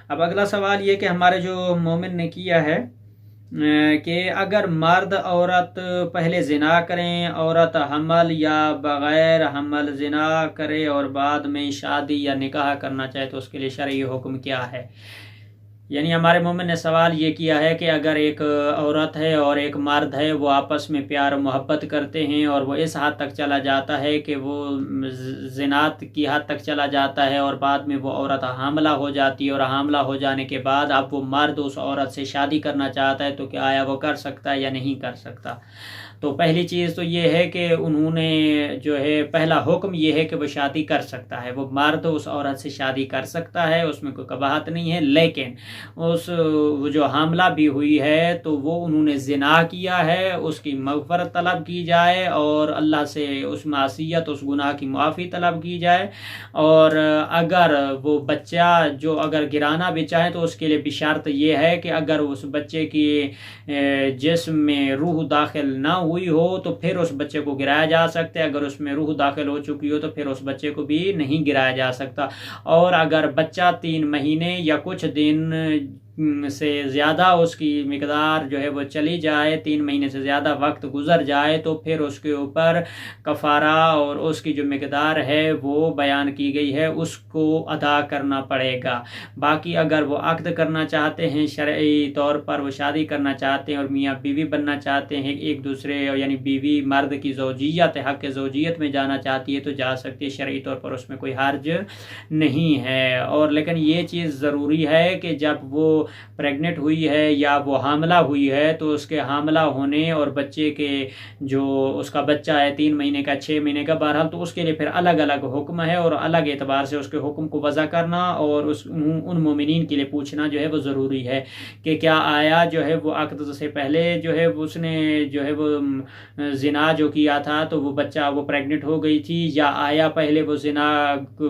اب اگلا سوال یہ کہ ہمارے جو مومن نے کیا ہے کہ اگر مرد عورت پہلے زنا کریں، عورت حمل یا بغیر حمل زنا کرے اور بعد میں شادی یا نکاح کرنا چاہے تو اس کے لیے شرعی حکم کیا ہے؟ یعنی ہمارے مومن نے سوال یہ کیا ہے کہ اگر ایک عورت ہے اور ایک مرد ہے، وہ آپس میں پیار و محبت کرتے ہیں اور وہ اس حد تک چلا جاتا ہے کہ وہ زنات کی حد تک چلا جاتا ہے اور بعد میں وہ عورت حاملہ ہو جاتی ہے، اور حاملہ ہو جانے کے بعد اب وہ مرد اس عورت سے شادی کرنا چاہتا ہے، تو کیا آیا وہ کر سکتا ہے یا نہیں کر سکتا؟ تو پہلی چیز تو یہ ہے کہ انہوں نے جو ہے پہلا حکم یہ ہے کہ وہ شادی کر سکتا ہے، وہ مرد اس عورت سے شادی کر سکتا ہے، اس میں کوئی قباحت نہیں ہے، لیکن وہ جو حاملہ بھی ہوئی ہے تو وہ انہوں نے زنا کیا ہے، اس کی مغفرت طلب کی جائے اور اللہ سے اس معصیت اس گناہ کی معافی طلب کی جائے، اور اگر وہ بچہ جو اگر گرانا بھی چاہے تو اس کے لیے بھی شرط یہ ہے کہ اگر اس بچے کی جسم میں روح داخل نہ ہوئی ہو تو پھر اس بچے کو گرایا جا سکتا ہے، اگر اس میں روح داخل ہو چکی ہو تو پھر اس بچے کو بھی نہیں گرایا جا سکتا، اور اگر بچہ 3 مہینے یا کچھ دن سے زیادہ اس کی مقدار جو ہے وہ چلی جائے، 3 مہینے سے زیادہ وقت گزر جائے، تو پھر اس کے اوپر کفارہ اور اس کی جو مقدار ہے وہ بیان کی گئی ہے اس کو ادا کرنا پڑے گا۔ باقی اگر وہ عقد کرنا چاہتے ہیں، شرعی طور پر وہ شادی کرنا چاہتے ہیں اور میاں بیوی بننا چاہتے ہیں ایک دوسرے، یعنی بیوی مرد کی زوجیت حق زوجیت میں جانا چاہتی ہے تو جا سکتی ہے، شرعی طور پر اس میں کوئی حرج نہیں ہے، اور لیکن یہ چیز ضروری ہے کہ جب وہ پریگننٹ ہوئی ہے یا وہ حاملہ ہوئی ہے تو اس کے حاملہ ہونے اور بچے کے جو اس کا بچہ ہے 3 مہینے کا 6 مہینے کا بہرحال، تو اس کے لیے پھر الگ الگ حکم ہے اور الگ اعتبار سے اس کے حکم کو وضع کرنا اور ان مومنین کے لیے پوچھنا جو ہے وہ ضروری ہے کہ کیا آیا جو ہے وہ عقد سے پہلے جو ہے اس نے جو ہے وہ زنا جو کیا تھا تو وہ بچہ وہ پریگننٹ ہو گئی تھی، یا آیا پہلے وہ زنا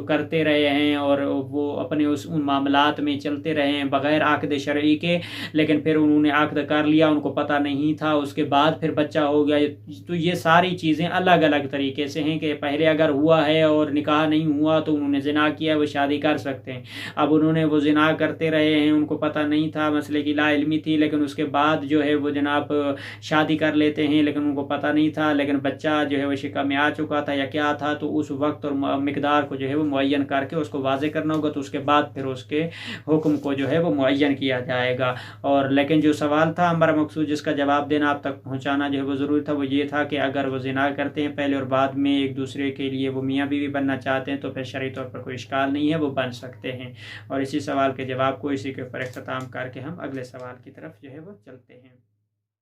کرتے رہے ہیں اور وہ اپنے ان معاملات میں چلتے رہے ہیں بغیر عقد شرعی کے، لیکن پھر انہوں نے عقد کر لیا، ان کو پتہ نہیں تھا، اس کے بعد پھر بچہ ہو گیا۔ تو یہ ساری چیزیں الگ الگ طریقے سے ہیں کہ پہلے اگر ہوا ہے اور نکاح نہیں ہوا تو انہوں نے زنا کیا، وہ شادی کر سکتے ہیں۔ اب انہوں نے وہ زنا کرتے رہے ہیں، ان کو پتہ نہیں تھا، مسئلے کی لا علمی تھی، لیکن اس کے بعد جو ہے وہ جناب شادی کر لیتے ہیں لیکن ان کو پتہ نہیں تھا، لیکن بچہ جو ہے وہ شکم میں آ چکا تھا یا کیا تھا، تو اس وقت اور مقدار کو جو ہے وہ معین کر کے اس کو واضح کرنا ہوگا، تو اس کے بعد پھر اس کے حکم کو جو ہے وہ معین کیا جائے گا۔ اور لیکن جو سوال تھا ہمارا مقصود جس کا جواب دینا آپ تک پہنچانا جو ہے وہ ضروری تھا، وہ یہ تھا کہ اگر وہ زنا کرتے ہیں پہلے اور بعد میں ایک دوسرے کے لیے وہ میاں بیوی بننا چاہتے ہیں تو پھر شرعی طور پر کوئی اشکال نہیں ہے، وہ بن سکتے ہیں۔ اور اسی سوال کے جواب کو اسی کے اوپر اختتام کر کے ہم اگلے سوال کی طرف جو ہے وہ چلتے ہیں۔